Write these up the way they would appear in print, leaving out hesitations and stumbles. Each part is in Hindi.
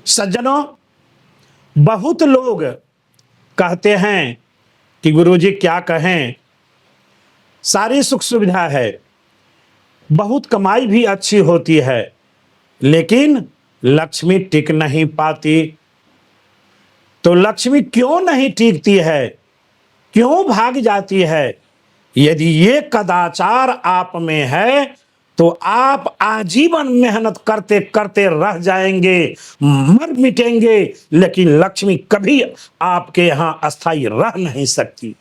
सज्जनों, बहुत लोग कहते हैं कि गुरुजी क्या कहें, सारी सुख सुविधा है, बहुत कमाई भी अच्छी होती है, लेकिन लक्ष्मी टिक नहीं पाती। तो लक्ष्मी क्यों नहीं टिकती है, क्यों भाग जाती है? यदि ये कदाचार आप में है तो आप आजीवन मेहनत करते करते रह जाएंगे, मर मिटेंगे, लेकिन लक्ष्मी कभी आपके यहां अस्थायी रह नहीं सकती।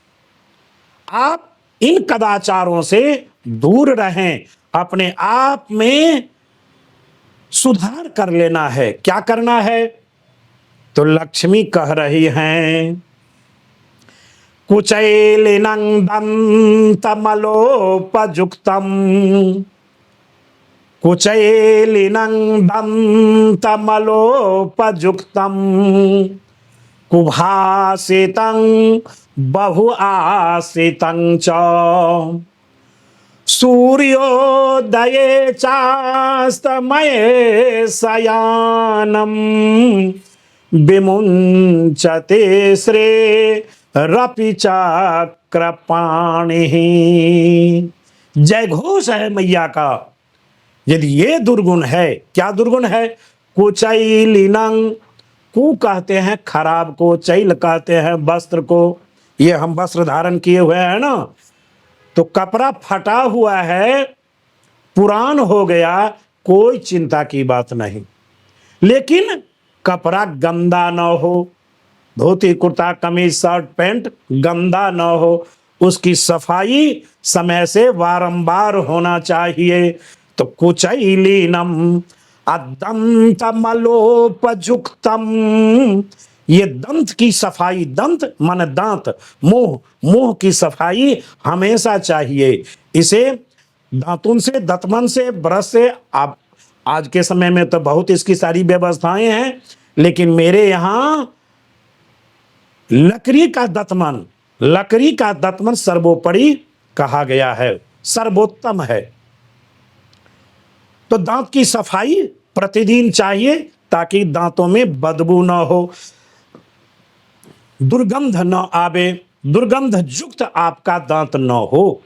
आप इन कदाचारों से दूर रहें, अपने आप में सुधार कर लेना है। क्या करना है? तो लक्ष्मी कह रही हैं, कुचैलिनं दन्तमलोपयुक्तम्, कुचैलिनं दन्तमलोपयुक्तम्, कुभासितं बहुआसितं च, सूर्योदये चास्तमये शयानं, विमुञ्चते श्रेरपि चक्रपाणिः। जय घोष है मैया का। यदि ये दुर्गुण है, क्या दुर्गुण है? कुचैलिनं, कु कहते हैं खराब को, चैल कहते हैं वस्त्र को। ये हम वस्त्र धारण किए हुए हैं ना, तो कपड़ा फटा हुआ है, पुरान हो गया, कोई चिंता की बात नहीं, लेकिन कपड़ा गंदा न हो, धोती कुर्ता कमीज शर्ट पैंट गंदा न हो, उसकी सफाई समय से बारंबार होना चाहिए। तो कुचैलिनं अदन्तमलोपयुक्तम्, ये दंत की सफाई, दंत माने दांत, मुंह, मुंह की सफाई हमेशा चाहिए। इसे दांतुन से, दतमन से, ब्रश से, आप आज के समय में तो बहुत इसकी सारी व्यवस्थाएं हैं, लेकिन मेरे यहां लकड़ी का दतमन सर्वोपरि कहा गया है, सर्वोत्तम है। तो दांत की सफाई प्रतिदिन चाहिए ताकि दांतों में बदबू न हो, दुर्गंध न आवे, दुर्गंध युक्त आपका दांत न हो।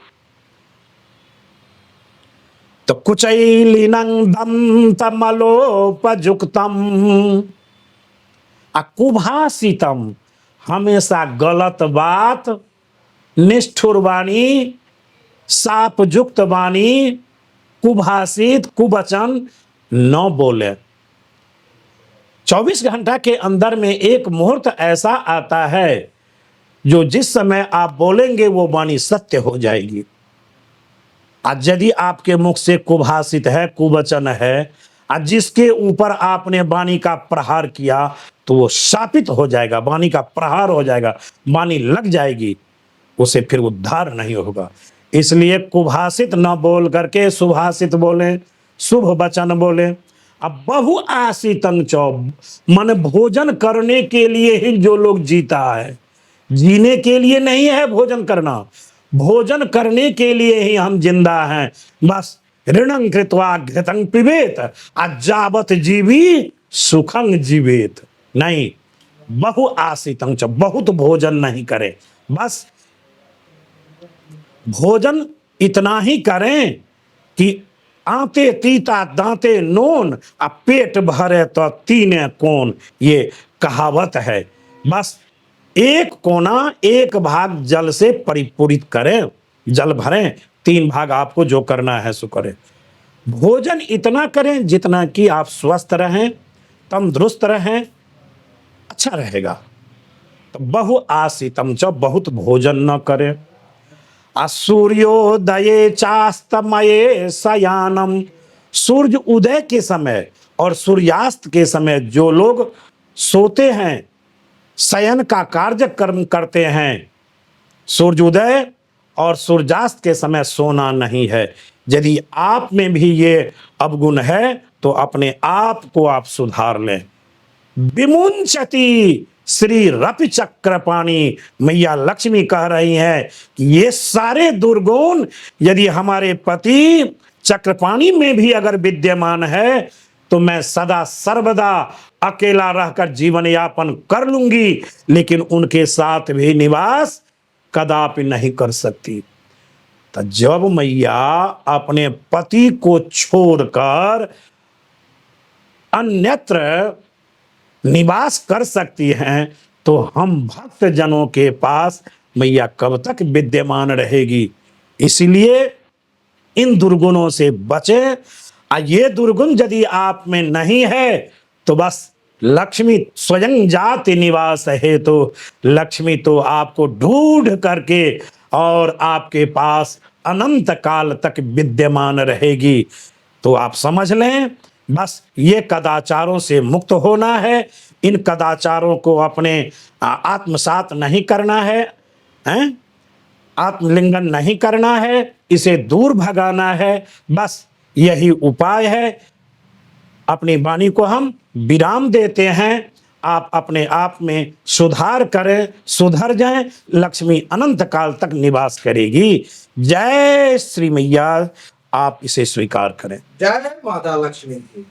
तो कुचैलिनं दन्तमलोपयुक्तम्, कुभासितम्, हमेशा गलत बात, निष्ठुर वाणी, शापयुक्त वाणी, कुभाषित कुवचन न बोले। 24 घंटा के अंदर में एक मुहूर्त ऐसा आता है जो जिस समय आप बोलेंगे वो वाणी सत्य हो जाएगी। आज यदि आपके मुख से कुभाषित है, कुवचन है, आज जिसके ऊपर आपने वाणी का प्रहार किया तो वो शापित हो जाएगा, वाणी का प्रहार हो जाएगा, वाणी लग जाएगी, उसे फिर उद्धार नहीं होगा। इसलिए कुभाषित न बोल करके सुभाषित बोले, शुभ वचन बोले। अब बहुआसितं च, मन भोजन करने के लिए ही जो लोग जीता है, जीने के लिए नहीं है भोजन करना, भोजन करने के लिए ही हम जिंदा हैं। बस ऋणं कृत्वा घृतं पिबेत, अजावत जीवी सुखं जीवेत। नहीं, बहुआसितं च, बहुत भोजन नहीं करें, बस भोजन इतना ही करें कि आते तीता दांते नोन, अब पेट भरे तो तीने कोन, ये कहावत है। बस एक कोना, एक भाग जल से परिपूरित करें, जल भरें, 3 भाग आपको जो करना है सो करें। भोजन इतना करें जितना कि आप स्वस्थ रहें, तंदुरुस्त रहें, अच्छा रहेगा। तो बहुआसितं च, बहुत भोजन न करें। सूर्योदये चास्तमये शयानम, सूर्य उदय के समय और सूर्यास्त के समय जो लोग सोते हैं, शयन का कार्यक्रम करते हैं, सूर्योदय और सूर्यास्त के समय सोना नहीं है। यदि आप में भी ये अवगुण है तो अपने आप को आप सुधार लें। विमुंचति श्रीरपि चक्रपाणि, मैया लक्ष्मी कह रही हैं कि ये सारे दुर्गुण यदि हमारे पति चक्रपाणि में भी अगर विद्यमान है तो मैं सदा सर्वदा अकेला रहकर जीवन यापन कर लूंगी, लेकिन उनके साथ भी निवास कदापि नहीं कर सकती। तो जब मैया अपने पति को छोड़कर अन्यत्र निवास कर सकती हैं, तो हम भक्त जनों के पास मैया कब तक विद्यमान रहेगी। इसलिए इन दुर्गुणों से बचें। ये दुर्गुण यदि आप में नहीं है तो बस लक्ष्मी स्वयं जाति निवास है, तो लक्ष्मी तो आपको ढूंढ करके और आपके पास अनंत काल तक विद्यमान रहेगी। तो आप समझ लें, बस ये कदाचारों से मुक्त होना है। इन कदाचारों को अपने आत्मसात नहीं करना है, हैं? आत्मलिंगन नहीं करना है, इसे दूर भगाना है। बस यही उपाय है। अपनी वाणी को हम विराम देते हैं। आप अपने आप में सुधार करें, सुधर जाएं, लक्ष्मी अनंत काल तक निवास करेगी। जय श्री मैया। आप इसे स्वीकार करें। जय माता लक्ष्मी की।